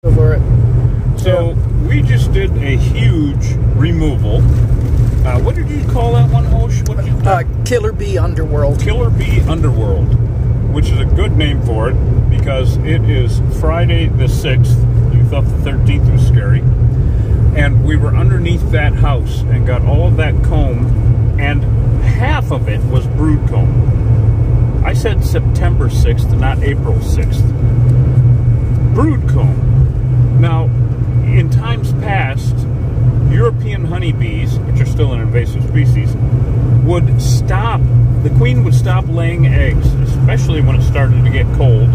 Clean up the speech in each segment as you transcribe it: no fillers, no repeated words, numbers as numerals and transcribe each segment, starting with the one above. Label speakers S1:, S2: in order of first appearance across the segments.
S1: over it.
S2: So we just did a huge removal. What did you call that one, Hosh? What did you
S1: Killer Bee Underworld.
S2: Killer Bee Underworld, which is a good name for it because it is Friday the 6th. You thought the 13th was scary. And we were underneath that house and got all of that comb, and half of it was brood comb. I said September 6th, not April 6th. Brood comb. Now, in times past, European honeybees, which are still an invasive species, would stop, the queen would stop laying eggs, especially when it started to get cold,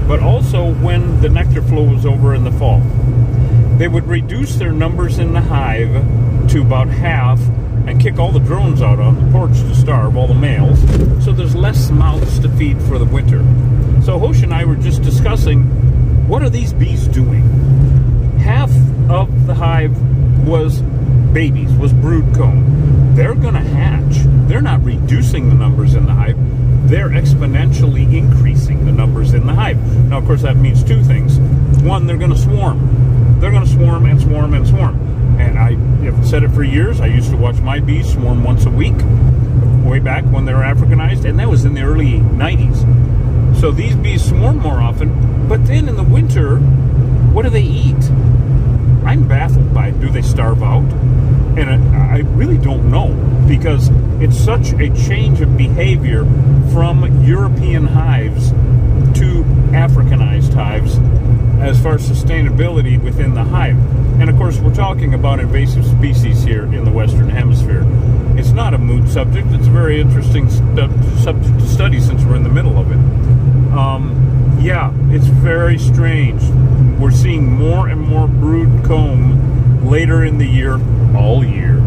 S2: but also when the nectar flow was over in the fall. They would reduce their numbers in the hive to about half and kick all the drones out on the porch to starve, all the males, so there's less mouths to feed for the winter. So Hosh and I were just discussing, what are these bees doing? Half of the hive was babies, was brood comb. They're going to hatch. They're not reducing the numbers in the hive. They're exponentially increasing the numbers in the hive. Now, of course, that means two things. One, they're going to swarm. They're going to swarm and swarm and swarm. And I have said it for years. I used to watch my bees swarm once a week, way back when they were Africanized, and that was in the early 90s. So these bees swarm more often, but then in the winter, what do they eat? I'm baffled by it. Do they starve out? And I really don't know, because it's such a change of behavior from European hives to Africanized hives as far as sustainability within the hive. And of course, we're talking about invasive species here in the Western Hemisphere. It's not a moot subject. It's a very interesting subject to study since we're in the middle of it. Yeah, it's very strange. We're seeing more and more brood comb later in the year, all year,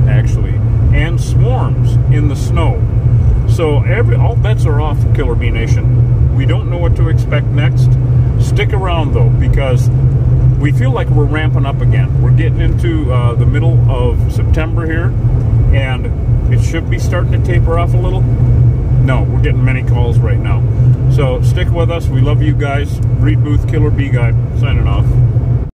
S2: actually, and swarms in the snow. So all bets are off, Killer Bee Nation. We don't know what to expect next. Stick around, though, because we feel like we're ramping up again. We're getting into the middle of September here, and it should be starting to taper off a little. No, we're getting many calls right now. So stick with us. We love you guys. Reed Booth, Killer Bee Guy, signing off.